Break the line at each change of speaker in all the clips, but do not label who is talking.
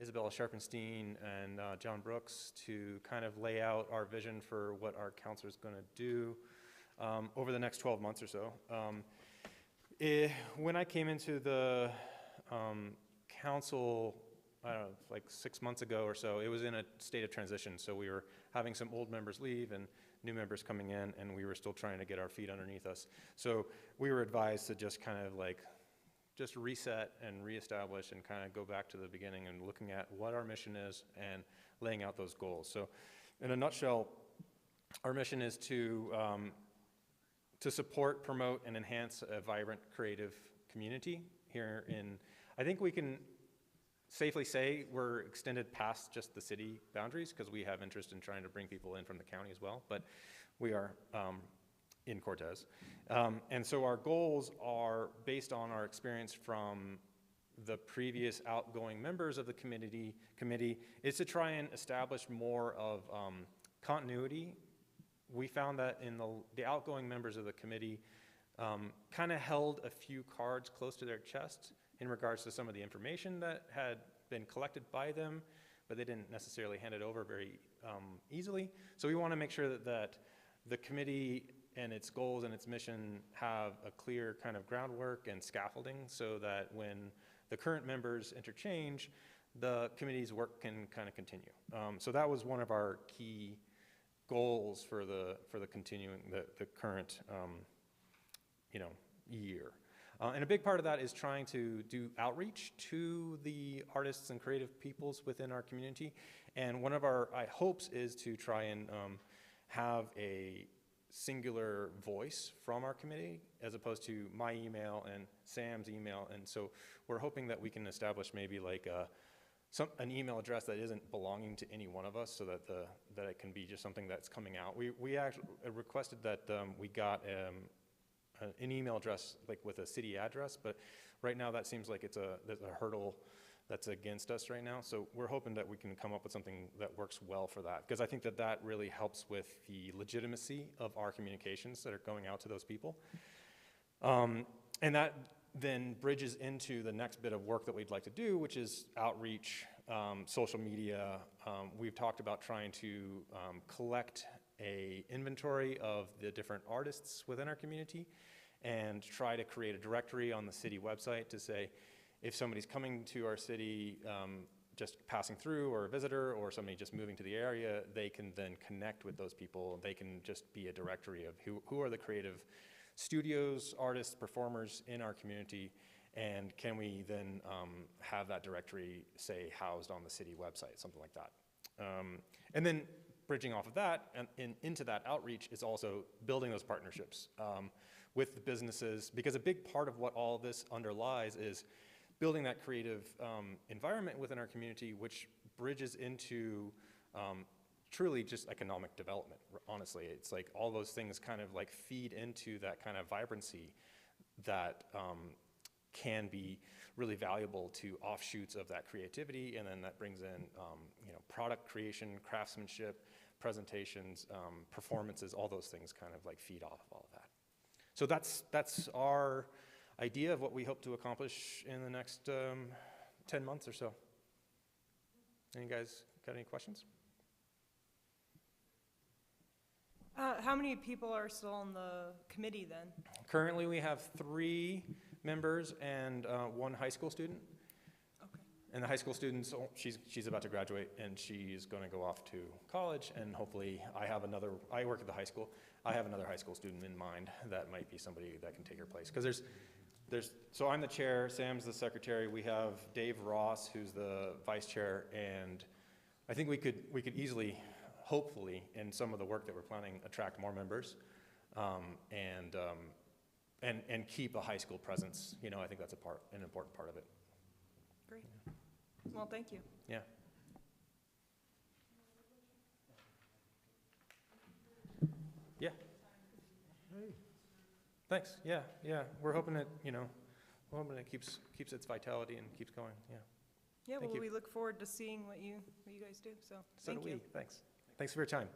Isabella Sharpenstein and John Brooks to kind of lay out our vision for what our council is going to do over the next 12 months or so. When I came into the council, I don't know, like 6 months ago or so, it was in a state of transition. So we were having some old members leave and new members coming in, and we were still trying to get our feet underneath us. So we were advised to just kind of like just reset and reestablish and kind of go back to the beginning and looking at what our mission is and laying out those goals. So in a nutshell, our mission is to support, promote, and enhance a vibrant, creative community here in, I think we can safely say we're extended past just the city boundaries because we have interest in trying to bring people in from the county as well, but we are in Cortez. And so our goals are based on our experience from the previous outgoing members of the committee is to try and establish more of continuity. We found that in the outgoing members of the committee kind of held a few cards close to their chest in regards to some of the information that had been collected by them, but they didn't necessarily hand it over very easily. So we want to make sure that the committee and its goals and its mission have a clear kind of groundwork and scaffolding so that when the current members interchange, the committee's work can kind of continue. So that was one of our key goals for the continuing the current year. And a big part of that is trying to do outreach to the artists and creative peoples within our community. And one of our hopes is to try and have a singular voice from our committee as opposed to my email and Sam's email. And so we're hoping that we can establish maybe like an email address that isn't belonging to any one of us so that that it can be just something that's coming out. We actually requested that we got an email address like with a city address, but right now that seems like there's a hurdle that's against us right now. So we're hoping that we can come up with something that works well for that, because I think that really helps with the legitimacy of our communications that are going out to those people. And that then bridges into the next bit of work that we'd like to do, which is outreach, social media. We've talked about trying to collect an inventory of the different artists within our community and try to create a directory on the city website to say, if somebody's coming to our city, just passing through, or a visitor, or somebody just moving to the area, they can then connect with those people. They can just be a directory of who are the creative studios, artists, performers in our community, and can we then have that directory, say, housed on the city website, something like that. And then bridging off of that and into that outreach is also building those partnerships with the businesses, because a big part of what all this underlies is building that creative environment within our community, which bridges into truly just economic development, honestly. It's like all those things kind of like feed into that kind of vibrancy that can be really valuable to offshoots of that creativity, and then that brings in product creation, craftsmanship, presentations, performances, all those things kind of like feed off of all of that. So that's our idea of what we hope to accomplish in the next 10 months or so. Any guys got any questions?
How many people are still on the committee then?
Currently we have 3 members and 1 high school student.
Okay.
And the high school student, she's about to graduate and she's going to go off to college, and hopefully I work at the high school. I have another high school student in mind that might be somebody that can take her place. Because so I'm the chair, Sam's the secretary, we have Dave Ross, who's the vice chair, and I think we could easily, hopefully, in some of the work that we're planning, attract more members and keep a high school presence. I think that's an important part of it.
Great. Well, thank you.
Yeah. Yeah.
Hey.
Thanks. Yeah. We're hoping it, keeps its vitality and keeps going. Yeah.
Yeah.
Thank
well,
you.
we look forward to seeing what you guys do. So
do we.
you.
Thanks. Thanks for your time.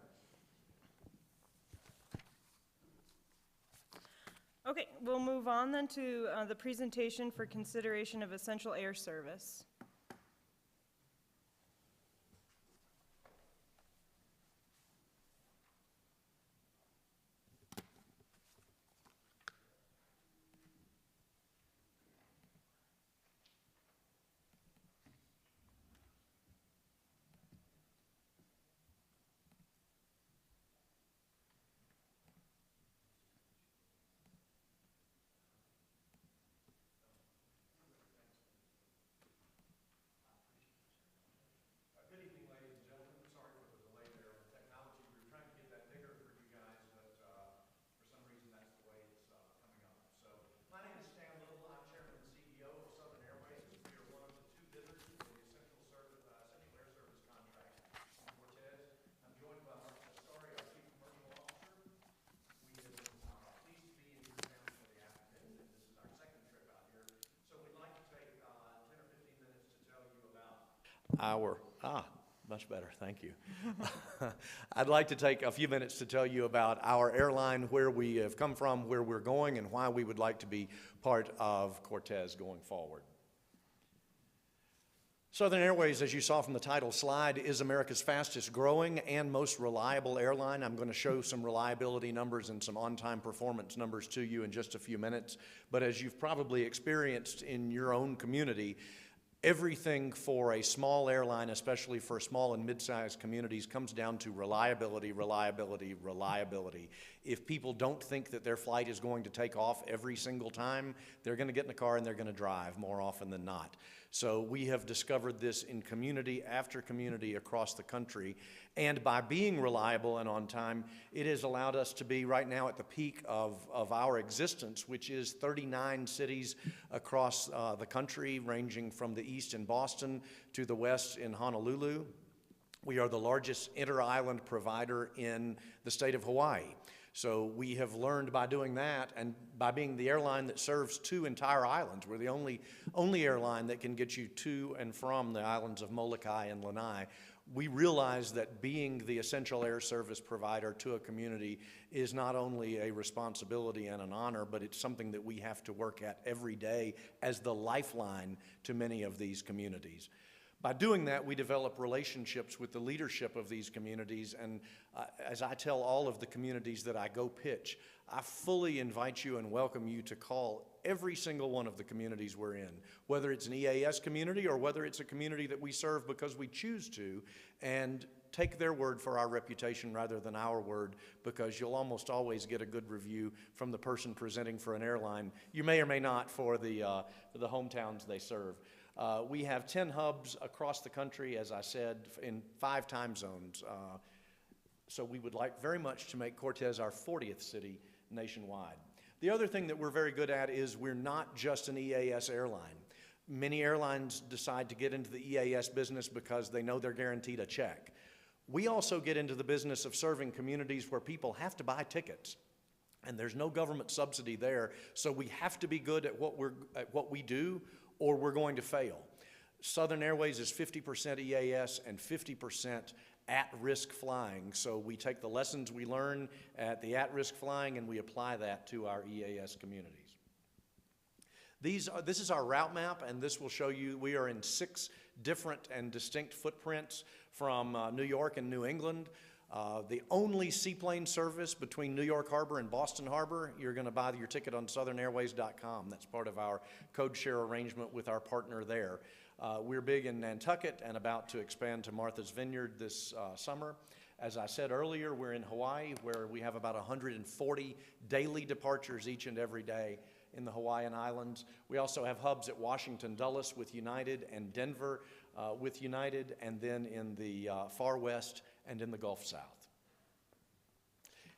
Okay, we'll move on then to the presentation for consideration of essential air service.
Much better, thank you. I'd like to take a few minutes to tell you about our airline, where we have come from, where we're going, and why we would like to be part of Cortez going forward. Southern Airways, as you saw from the title slide, is America's fastest growing and most reliable airline. I'm going to show some reliability numbers and some on-time performance numbers to you in just a few minutes. But as you've probably experienced in your own community, everything for a small airline, especially for small and mid-sized communities, comes down to reliability, reliability, reliability. If people don't think that their flight is going to take off every single time, they're going to get in the car and they're going to drive more often than not. So we have discovered this in community after community across the country. And by being reliable and on time, it has allowed us to be right now at the peak of our existence, which is 39 cities across the country, ranging from the east in Boston to the west in Honolulu. We are the largest inter-island provider in the state of Hawaii. So we have learned by doing that, and by being the airline that serves 2 entire islands. We're the only airline that can get you to and from the islands of Molokai and Lanai. We realize that being the essential air service provider to a community is not only a responsibility and an honor, but it's something that we have to work at every day as the lifeline to many of these communities. By doing that, we develop relationships with the leadership of these communities, and as I tell all of the communities that I go pitch, I fully invite you and welcome you to call every single one of the communities we're in, whether it's an EAS community or whether it's a community that we serve because we choose to, and take their word for our reputation rather than our word, because you'll almost always get a good review from the person presenting for an airline. You may or may not for the hometowns they serve. We have 10 hubs across the country, as I said, in 5 time zones. So we would like very much to make Cortez our 40th city nationwide. The other thing that we're very good at is we're not just an EAS airline. Many airlines decide to get into the EAS business because they know they're guaranteed a check. We also get into the business of serving communities where people have to buy tickets, and there's no government subsidy there, so we have to be good at what we do, or we're going to fail. Southern Airways is 50% EAS and 50% at-risk flying. So we take the lessons we learn at the at-risk flying and we apply that to our EAS communities. This is our route map, and this will show you we are in 6 different and distinct footprints from New York and New England. The only seaplane service between New York Harbor and Boston Harbor, you're going to buy your ticket on southernairways.com. That's part of our code share arrangement with our partner there. We're big in Nantucket and about to expand to Martha's Vineyard this summer. As I said earlier, we're in Hawaii, where we have about 140 daily departures each and every day in the Hawaiian Islands. We also have hubs at Washington Dulles with United and Denver with United, and then in the far west and in the Gulf South.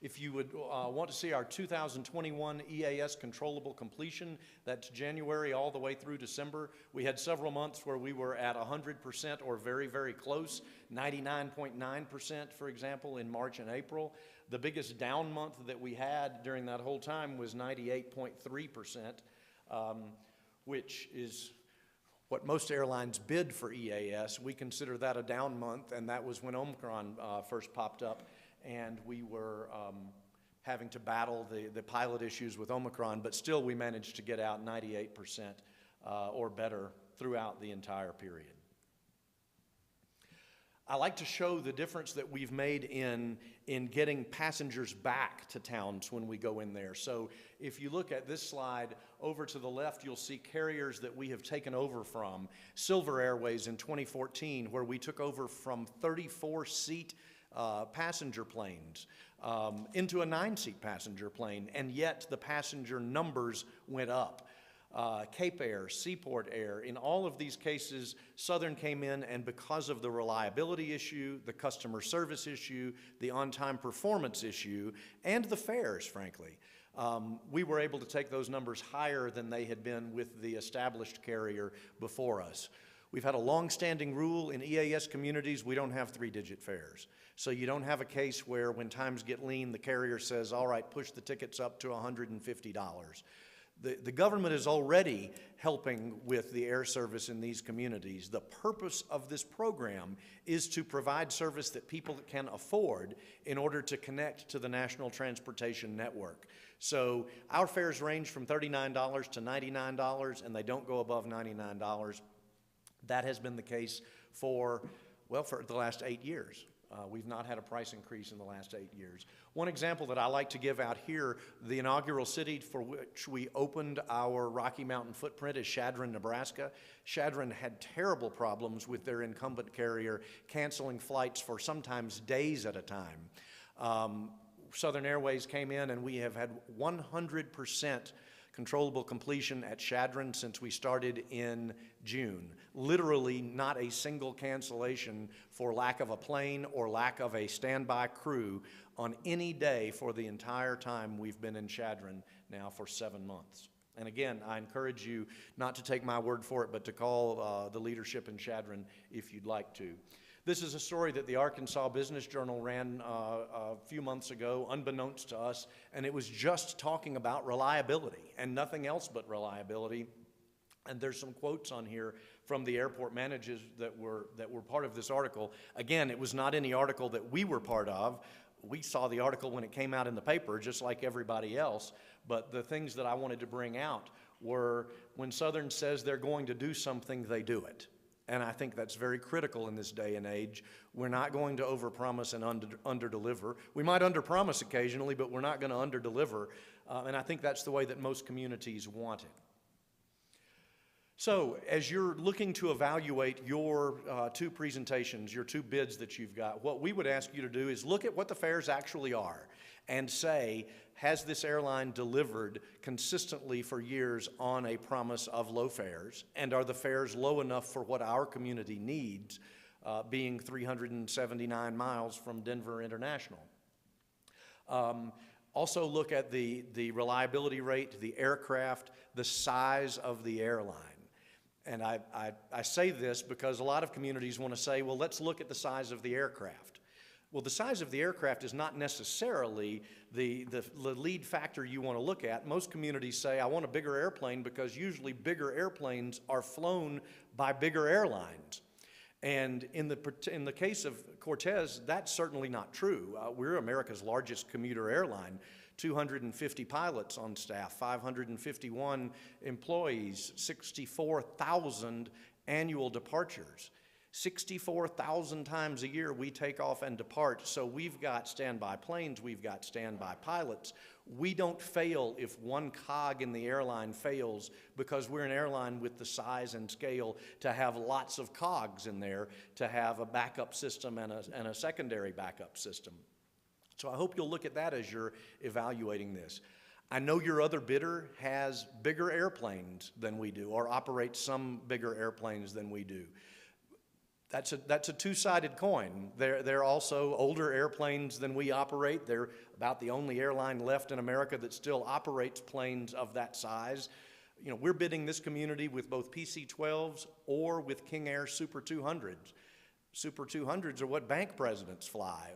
If you would want to see our 2021 EAS controllable completion, that's January all the way through December. We had several months where we were at 100% or very, very close, 99.9%, for example, in March and April. The biggest down month that we had during that whole time was 98.3%, which is what most airlines bid for EAS. We consider that a down month, and that was when Omicron first popped up, and we were having to battle the pilot issues with Omicron, but still we managed to get out 98% or better throughout the entire period. I like to show the difference that we've made in getting passengers back to towns when we go in there. So if you look at this slide, over to the left, you'll see carriers that we have taken over from. Silver Airways in 2014, where we took over from 34-seat passenger planes into a 9-seat passenger plane, and yet the passenger numbers went up. Cape Air, Seaport Air, in all of these cases, Southern came in, and because of the reliability issue, the customer service issue, the on-time performance issue, and the fares, frankly, we were able to take those numbers higher than they had been with the established carrier before us. We've had a long-standing rule in EAS communities: we don't have 3-digit fares. So you don't have a case where when times get lean, the carrier says, all right, push the tickets up to $150. The government is already helping with the air service in these communities. The purpose of this program is to provide service that people can afford in order to connect to the National Transportation Network. So our fares range from $39 to $99, and they don't go above $99. That has been the case for the last 8 years. We've not had a price increase in the last 8 years. One example that I like to give out here, the inaugural city for which we opened our Rocky Mountain footprint is Chadron, Nebraska. Chadron had terrible problems with their incumbent carrier canceling flights for sometimes days at a time. Southern Airways came in, and we have had 100% controllable completion at Chadron since we started in June. Literally not a single cancellation for lack of a plane or lack of a standby crew on any day for the entire time we've been in Chadron now for 7 months. And again, I encourage you not to take my word for it, but to call the leadership in Chadron if you'd like to. This is a story that the Arkansas Business Journal ran a few months ago, unbeknownst to us, and it was just talking about reliability and nothing else but reliability. And there's some quotes on here from the airport managers that were part of this article. Again, it was not any article that we were part of. We saw the article when it came out in the paper, just like everybody else. But the things that I wanted to bring out were when Southern says they're going to do something, they do it. And I think that's very critical in this day and age. We're not going to overpromise and underdeliver. We might underpromise occasionally, but we're not going to underdeliver. And I think that's the way that most communities want it. So as you're looking to evaluate your two presentations, your two bids that you've got, what we would ask you to do is look at what the fares actually are and say, has this airline delivered consistently for years on a promise of low fares? And are the fares low enough for what our community needs, being 379 miles from Denver International? Also look at the reliability rate, the aircraft, the size of the airline. And I say this because a lot of communities want to say, well, let's look at the size of the aircraft. Well, the size of the aircraft is not necessarily the lead factor you want to look at. Most communities say, I want a bigger airplane because usually bigger airplanes are flown by bigger airlines. And in the case of Cortez, that's certainly not true. We're America's largest commuter airline. 250 pilots on staff, 551 employees, 64,000 annual departures. 64,000 times a year we take off and depart, so we've got standby planes, we've got standby pilots. We don't fail if one cog in the airline fails because we're an airline with the size and scale to have lots of cogs in there, to have a backup system and a secondary backup system. So I hope you'll look at that as you're evaluating this. I know your other bidder has bigger airplanes than we do, or operates some bigger airplanes than we do. That's a two-sided coin. They're also older airplanes than we operate. They're about the only airline left in America that still operates planes of that size. You know, we're bidding this community with both PC-12s or with King Air Super 200s. Super 200s are what bank presidents fly,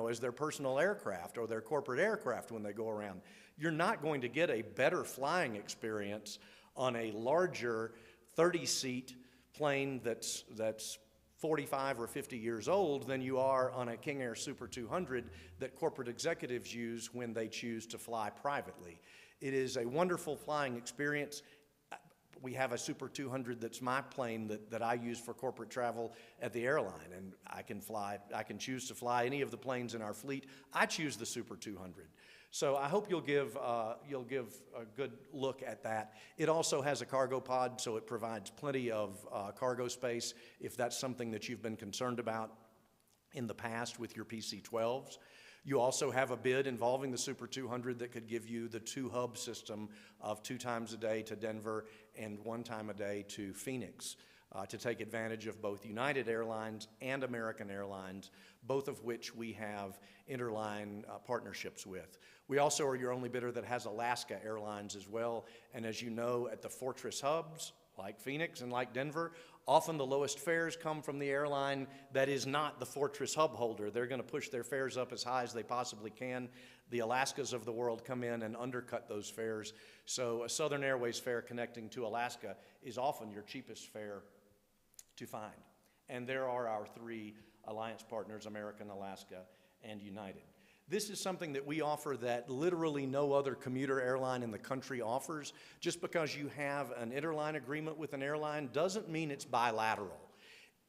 as their personal aircraft or their corporate aircraft when they go around. You're not going to get a better flying experience on a larger 30-seat plane that's 45 or 50 years old than you are on a King Air Super 200 that corporate executives use when they choose to fly privately. It is a wonderful flying experience. We have a Super 200 that's my plane that I use for corporate travel at the airline, and I can choose to fly any of the planes in our fleet. I choose the Super 200. So I hope you'll give a good look at that. It also has a cargo pod, so it provides plenty of cargo space if that's something that you've been concerned about in the past with your PC-12s. You also have a bid involving the Super 200 that could give you the two-hub system of 2 times a day to Denver and 1 time a day to Phoenix to take advantage of both United Airlines and American Airlines, both of which we have interline partnerships with. We also are your only bidder that has Alaska Airlines as well, and as you know, at the Fortress hubs, like Phoenix and like Denver, often the lowest fares come from the airline that is not the Fortress hub holder. They're going to push their fares up as high as they possibly can. The Alaskas of the world come in and undercut those fares. So a Southern Airways fare connecting to Alaska is often your cheapest fare to find. And there are our three alliance partners, American, Alaska, and United. This is something that we offer that literally no other commuter airline in the country offers. Just because you have an interline agreement with an airline doesn't mean it's bilateral.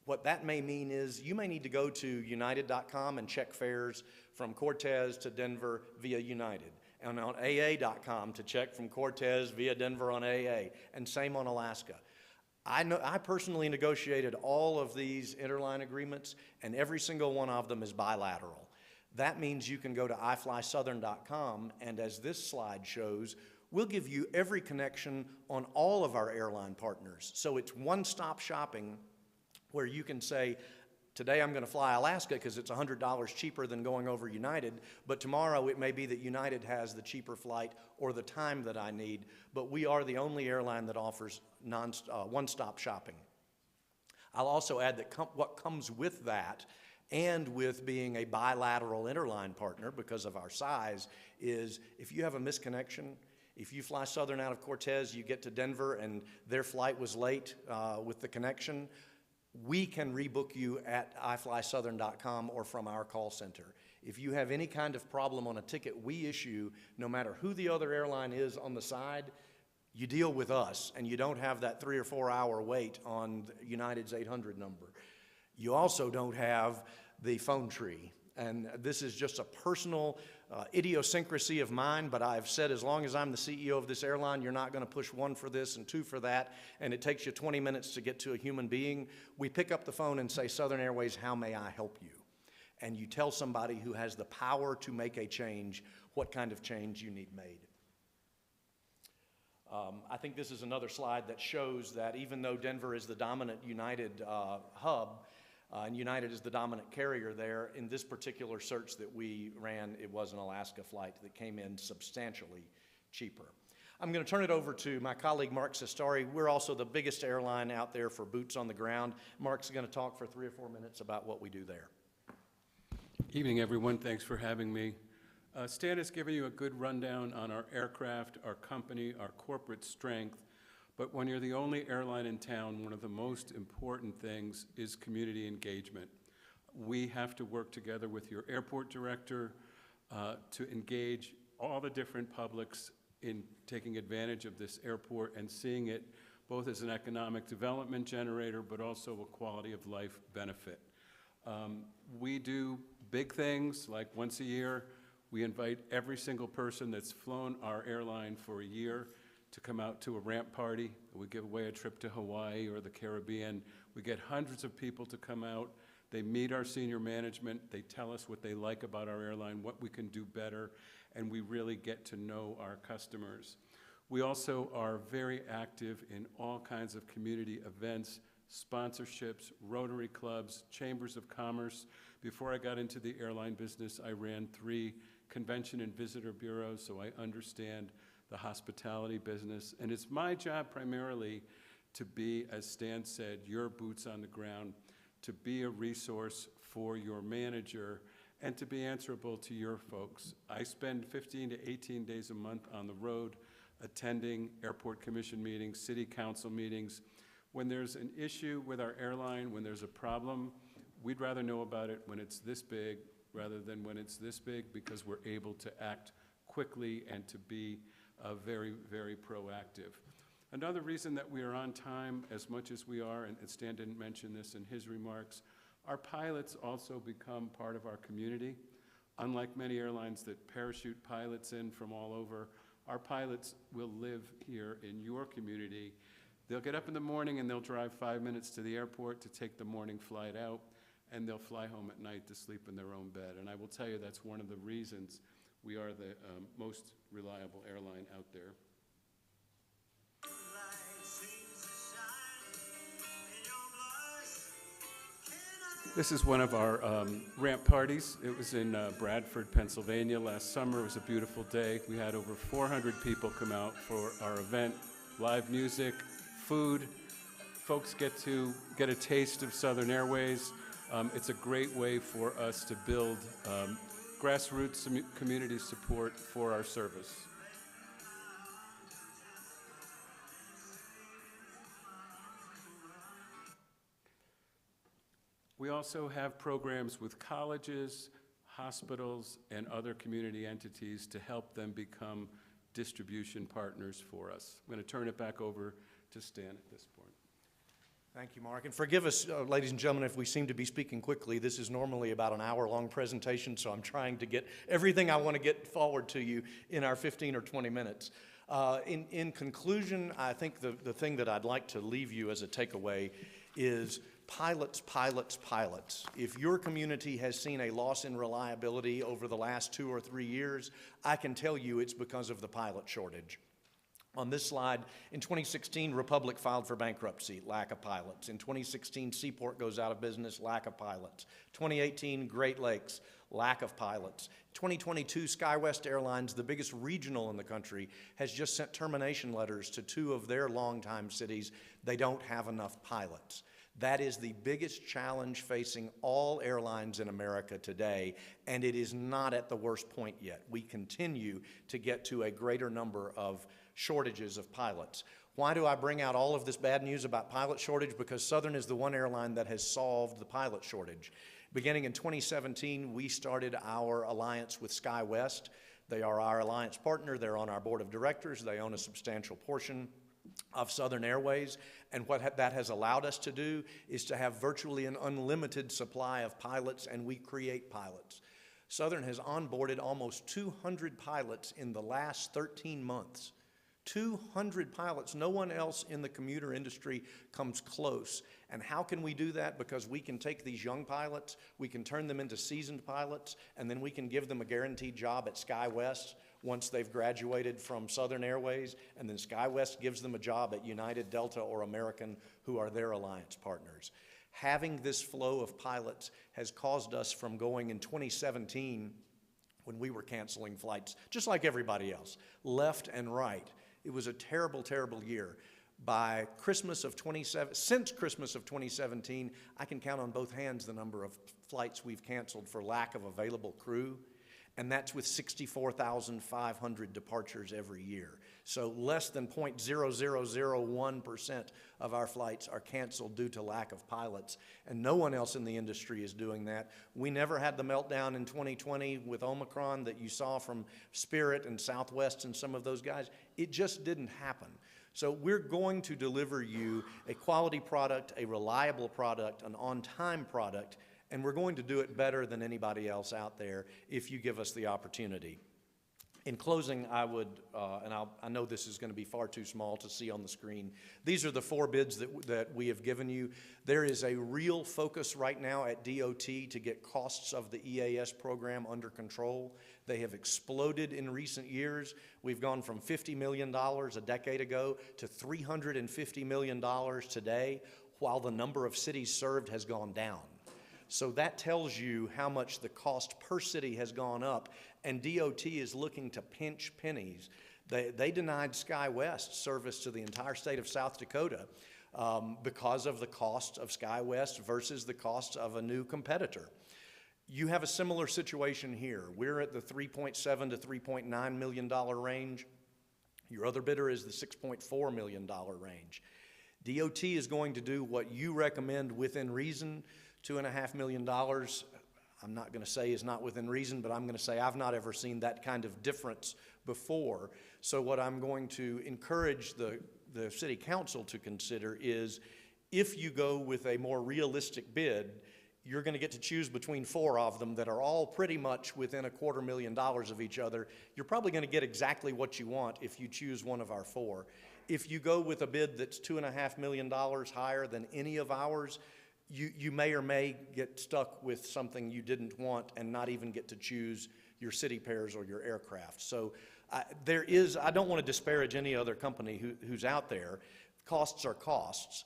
What that may mean is you may need to go to united.com and check fares from Cortez to Denver via United, and on AA.com to check from Cortez via Denver on AA, and same on Alaska. I personally negotiated all of these interline agreements, and every single one of them is bilateral. That means you can go to iflysouthern.com, and as this slide shows, we'll give you every connection on all of our airline partners. So it's one-stop shopping where you can say, today I'm going to fly Alaska because it's $100 cheaper than going over United, but tomorrow it may be that United has the cheaper flight or the time that I need, but we are the only airline that offers one-stop shopping. I'll also add that what comes with that and with being a bilateral interline partner because of our size is if you have a misconnection, if you fly Southern out of Cortez, you get to Denver and their flight was late with the connection, we can rebook you at iflysouthern.com or from our call center. If you have any kind of problem on a ticket we issue, no matter who the other airline is on the side, you deal with us and you don't have that 3 or 4 hour wait on United's 800 number. You also don't have the phone tree. And this is just a personal idiosyncrasy of mine, but I've said as long as I'm the CEO of this airline, you're not going to push 1 for this and 2 for that, and it takes you 20 minutes to get to a human being. We pick up the phone and say, Southern Airways, how may I help you? And you tell somebody who has the power to make a change what kind of change you need made. I think this is another slide that shows that even though Denver is the dominant United hub, and United is the dominant carrier there, in this particular search that we ran, it was an Alaska flight that came in substantially cheaper. I'm going to turn it over to my colleague Mark Sestari. We're also the biggest airline out there for boots on the ground. Mark's going to talk for 3 or 4 minutes about what we do there.
Evening, everyone. Thanks for having me. Stan has given you a good rundown on our aircraft, our company, our corporate strength. But when you're the only airline in town, one of the most important things is community engagement. We have to work together with your airport director to engage all the different publics in taking advantage of this airport and seeing it both as an economic development generator, but also a quality of life benefit. We do big things, like once a year, we invite every single person that's flown our airline for a year to come out to a ramp party. We give away a trip to Hawaii or the Caribbean. We get hundreds of people to come out. They meet our senior management. They tell us what they like about our airline, what we can do better, and we really get to know our customers. We also are very active in all kinds of community events, sponsorships, Rotary clubs, chambers of commerce. Before I got into the airline business, I ran 3 convention and visitor bureaus, so I understand the hospitality business, and it's my job primarily to be, as Stan said, your boots on the ground, to be a resource for your manager, and to be answerable to your folks. I spend 15 to 18 days a month on the road, attending airport commission meetings, city council meetings. When there's an issue with our airline, when there's a problem, we'd rather know about it when it's this big rather than when it's this big, because we're able to act quickly and to be very, very proactive. Another reason that we are on time as much as we are, and Stan didn't mention this in his remarks, our pilots also become part of our community. Unlike many airlines that parachute pilots in from all over, our pilots will live here in your community. They'll get up in the morning and they'll drive 5 minutes to the airport to take the morning flight out, and they'll fly home at night to sleep in their own bed. And I will tell you that's one of the reasons we are the most reliable airline out there. This is one of our ramp parties. It was in Bradford, Pennsylvania last summer. It was a beautiful day. We had over 400 people come out for our event, live music, food, folks get to get a taste of Southern Airways. It's a great way for us to build grassroots community support for our service. We also have programs with colleges, hospitals, and other community entities to help them become distribution partners for us. I'm going to turn it back over to Stan at this point.
Thank you, Mark. And forgive us, ladies and gentlemen, if we seem to be speaking quickly. This is normally about an hour-long presentation, so I'm trying to get everything I want to get forward to you in our 15 or 20 minutes. In conclusion, I think the thing that I'd like to leave you as a takeaway is pilots, pilots, pilots. If your community has seen a loss in reliability over the last 2 or 3 years, I can tell you it's because of the pilot shortage. On this slide, in 2016, Republic filed for bankruptcy, lack of pilots. In 2016, Seaport goes out of business, lack of pilots. 2018, Great Lakes, lack of pilots. 2022, SkyWest Airlines, the biggest regional in the country, has just sent termination letters to 2 of their longtime cities. They don't have enough pilots. That is the biggest challenge facing all airlines in America today, and it is not at the worst point yet. We continue to get to a greater number of shortages of pilots. Why do I bring out all of this bad news about pilot shortage? Because Southern is the one airline that has solved the pilot shortage. Beginning in 2017, we started our alliance with SkyWest. They are our alliance partner. They're on our board of directors. They own a substantial portion of Southern Airways, and what that has allowed us to do is to have virtually an unlimited supply of pilots, and we create pilots. Southern has onboarded almost 200 pilots in the last 13 months. 200 pilots. No one else in the commuter industry comes close. And how can we do that? Because we can take these young pilots, we can turn them into seasoned pilots, and then we can give them a guaranteed job at SkyWest once they've graduated from Southern Airways, and then SkyWest gives them a job at United, Delta, or American, who are their alliance partners. Having this flow of pilots has caused us from going in 2017, when we were canceling flights, just like everybody else, left and right. It was a terrible, terrible year. By Christmas of since Christmas of 2017, I can count on both hands the number of flights we've canceled for lack of available crew. And that's with 64,500 departures every year. So less than 0.0001% of our flights are canceled due to lack of pilots, and no one else in the industry is doing that. We never had the meltdown in 2020 with Omicron that you saw from Spirit and Southwest and some of those guys. It just didn't happen. So we're going to deliver you a quality product, a reliable product, an on-time product, and we're going to do it better than anybody else out there if you give us the opportunity. In closing, I would, I know this is going to be far too small to see on the screen. These are the 4 bids that we have given you. There is a real focus right now at DOT to get costs of the EAS program under control. They have exploded in recent years. We've gone from $50 million a decade ago to $350 million today, while the number of cities served has gone down. So that tells you how much the cost per city has gone up, and DOT is looking to pinch pennies. They denied SkyWest service to the entire state of South Dakota because of the cost of SkyWest versus the cost of a new competitor. You have a similar situation here. We're at the $3.7 to $3.9 million range. Your other bidder is the $6.4 million range. DOT is going to do what you recommend within reason. $2.5 million, I'm not going to say is not within reason, but I'm going to say I've not ever seen that kind of difference before. So what I'm going to encourage the City Council to consider is, if you go with a more realistic bid, you're going to get to choose between 4 of them that are all pretty much within $250,000 of each other. You're probably going to get exactly what you want if you choose one of our 4. If you go with a bid that's $2.5 million higher than any of ours, you may or may get stuck with something you didn't want and not even get to choose your city pairs or your aircraft. So I don't want to disparage any other company who's out there. Costs are costs.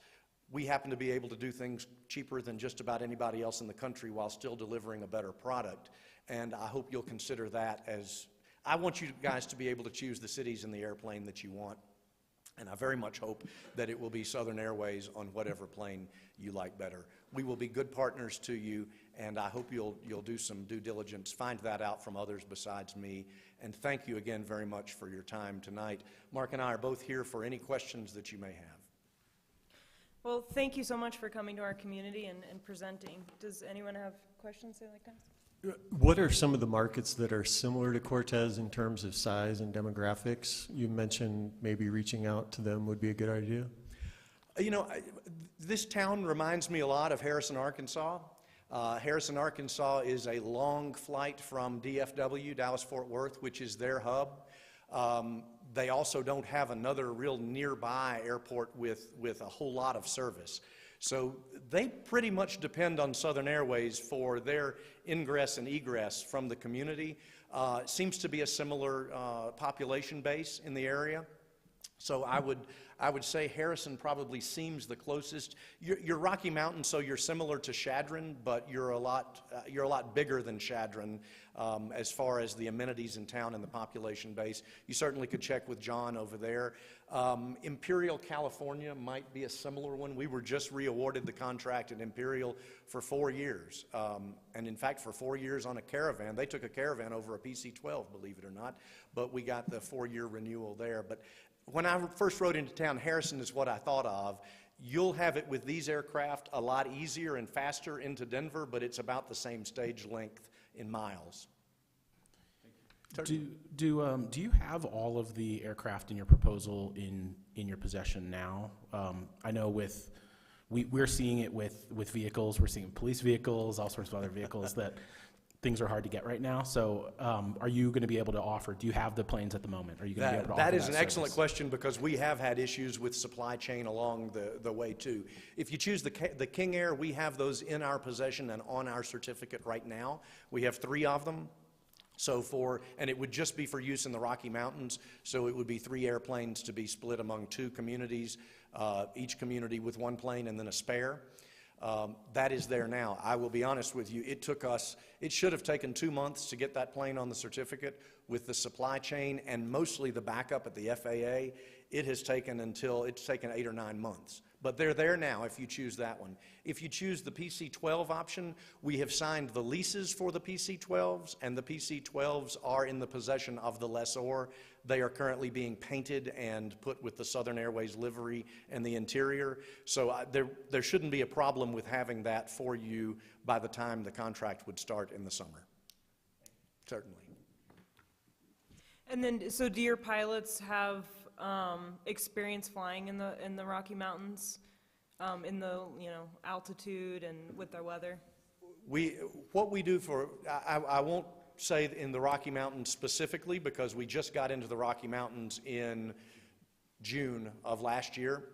We happen to be able to do things cheaper than just about anybody else in the country while still delivering a better product. And I hope you'll consider that as, I want you guys to be able to choose the cities and the airplane that you want. And I very much hope that it will be Southern Airways on whatever plane you like better. We will be good partners to you, and I hope you'll do some due diligence, find that out from others besides me. And thank you again very much for your time tonight. Mark and I are both here for any questions that you may have.
Well, thank you so much for coming to our community and presenting. Does anyone have questions they'd like to ask?
What are some of the markets that are similar to Cortez in terms of size and demographics? You mentioned maybe reaching out to them would be a good idea.
You know, this town reminds me a lot of Harrison, Arkansas. Harrison, Arkansas is a long flight from DFW, Dallas-Fort Worth, which is their hub. They also don't have another real nearby airport with a whole lot of service. So they pretty much depend on Southern Airways for their ingress and egress from the community. Seems to be a similar population base in the area. So I would say Harrison probably seems the closest. You're Rocky Mountains, so you're similar to Chadron, but you're a lot bigger than Chadron as far as the amenities in town and the population base. You certainly could check with John over there. Imperial, California might be a similar one. We were just re-awarded the contract at Imperial for 4 years, and in fact for 4 years on a caravan. They took a caravan over a PC-12, believe it or not, but we got the 4-year renewal there. But when I first rode into town, Harrison is what I thought of. You'll have it with these aircraft a lot easier and faster into Denver, but it's about the same stage length in miles.
Do you have all of the aircraft in your proposal in your possession now? I know we're seeing it with vehicles. We're seeing police vehicles, all sorts of other vehicles that things are hard to get right now. So are you going to be able to offer, do you have the planes at the moment? Are you going to be able to offer
that is an
service?
excellent question, because we have had issues with supply chain along the way too. If you choose the King Air, we have those in our possession and on our certificate right now. We have 3 of them. And it would just be for use in the Rocky Mountains, so it would be 3 airplanes to be split among 2 communities, each community with 1 plane and then a spare. That is there now. I will be honest with you, it should have taken 2 months to get that plane on the certificate. With the supply chain and mostly the backup at the FAA, it's taken 8 or 9 months. But they're there now if you choose that one. If you choose the PC-12 option, we have signed the leases for the PC-12s, and the PC-12s are in the possession of the lessor. They are currently being painted and put with the Southern Airways livery and the interior. So there shouldn't be a problem with having that for you by the time the contract would start in the summer. Certainly.
And then, so do your pilots have experience flying in the Rocky Mountains, in the altitude and with the weather?
What we do I won't say in the Rocky Mountains specifically, because we just got into the Rocky Mountains in June of last year.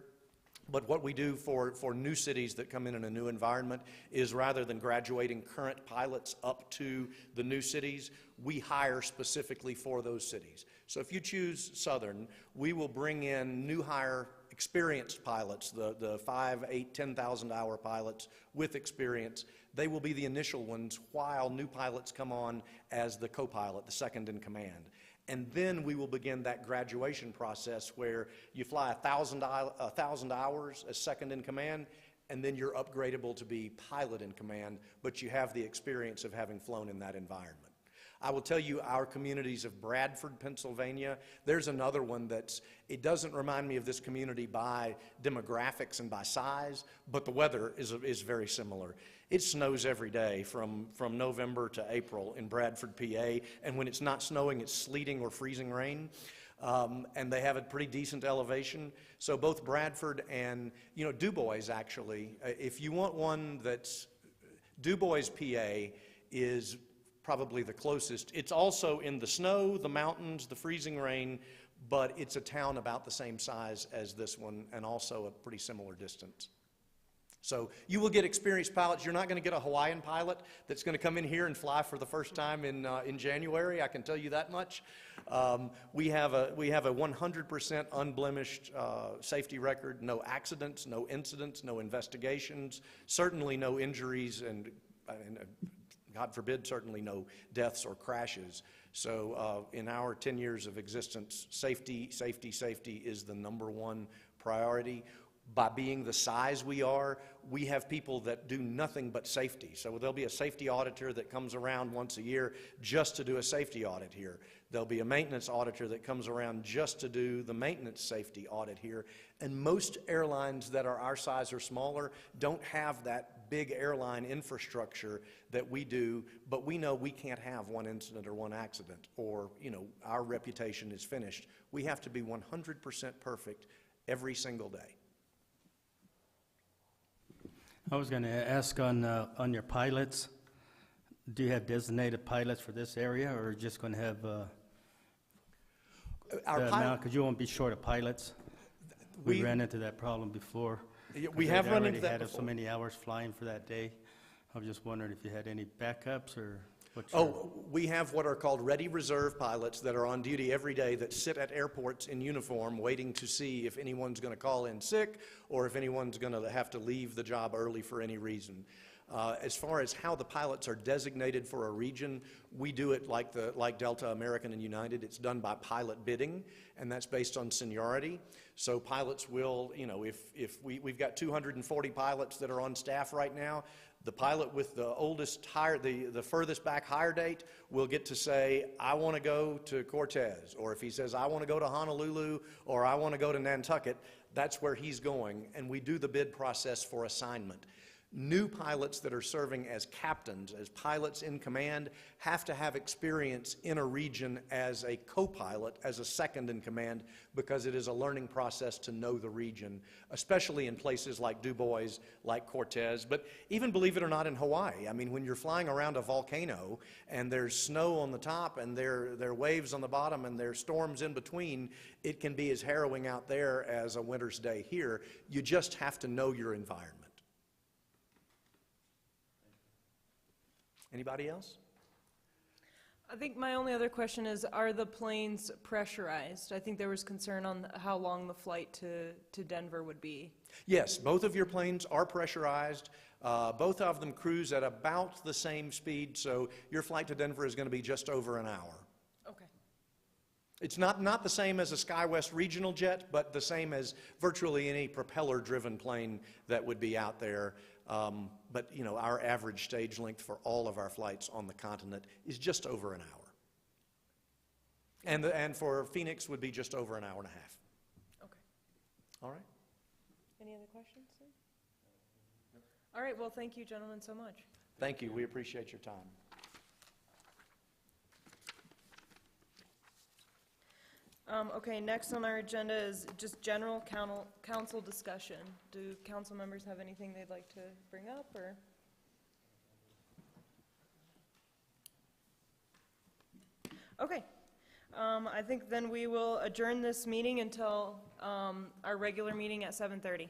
But what we do for new cities that come in a new environment is, rather than graduating current pilots up to the new cities, we hire specifically for those cities. So if you choose Southern, we will bring in new hire experienced pilots, the 5, 8, 10,000 hour pilots with experience. They will be the initial ones while new pilots come on as the co-pilot, the second in command. And then we will begin that graduation process where you fly 1,000 hours as second in command, and then you're upgradable to be pilot in command, but you have the experience of having flown in that environment. I will tell you, our communities of Bradford, Pennsylvania, there's another one it doesn't remind me of this community by demographics and by size, but the weather is very similar. It snows every day from November to April in Bradford, PA, and when it's not snowing, it's sleeting or freezing rain. And they have a pretty decent elevation. So both Bradford and, Du Bois, actually, if you want one Du Bois, PA is probably the closest. It's also in the snow, the mountains, the freezing rain, but it's a town about the same size as this one and also a pretty similar distance. So you will get experienced pilots. You're not going to get a Hawaiian pilot that's going to come in here and fly for the first time in January. I can tell you that much. We have a 100% unblemished safety record. No accidents, no incidents, no investigations. Certainly no injuries and God forbid, certainly no deaths or crashes. So in our 10 years of existence, safety, safety, safety is the #1 priority. By being the size we are, we have people that do nothing but safety. So there'll be a safety auditor that comes around once a year just to do a safety audit here. There'll be a maintenance auditor that comes around just to do the maintenance safety audit here. And most airlines that are our size or smaller don't have that big airline infrastructure that we do, but we know we can't have one incident or one accident, or, you know, our reputation is finished. We have to be 100% perfect every single day.
I was going to ask on your pilots, do you have designated pilots for this area, or just going to have because you won't be short of pilots? We ran into that problem before.
We have run into that
had
before.
so many hours flying for that day. I was just wondering if you had any backups or what.
We have what are called ready reserve pilots that are on duty every day that sit at airports in uniform waiting to see if anyone's going to call in sick or if anyone's going to have to leave the job early for any reason. As far as how the pilots are designated for a region, we do it like Delta, American, and United. It's done by pilot bidding, and that's based on seniority. So pilots will, you know, if we've got 240 pilots that are on staff right now, the pilot with the oldest the furthest back hire date will get to say, I want to go to Cortez, or if he says, I want to go to Honolulu, or I want to go to Nantucket, that's where he's going, and we do the bid process for assignment. New pilots that are serving as captains, as pilots in command, have to have experience in a region as a co-pilot, as a second in command, because it is a learning process to know the region, especially in places like Du Bois, like Cortez, but even, believe it or not, in Hawaii. I mean, when you're flying around a volcano and there's snow on the top and there are waves on the bottom and there's storms in between, it can be as harrowing out there as a winter's day here. You just have to know your environment. Anybody else?
I think my only other question is, are the planes pressurized? I think there was concern on how long the flight to Denver would be.
Yes, both of your planes are pressurized. Both of them cruise at about the same speed, so your flight to Denver is going to be just over an hour.
Okay.
It's not the same as a SkyWest regional jet, but the same as virtually any propeller-driven plane that would be out there. But, you know, our average stage length for all of our flights on the continent is just over an hour. And for Phoenix would be just over an hour and a half.
Okay.
All right?
Any other questions? All right, well, thank you, gentlemen, so much.
Thank you. We appreciate your time.
Okay, next on our agenda is just general council discussion. Do council members have anything they'd like to bring up, or? Okay, I think then we will adjourn this meeting until our regular meeting at 7:30.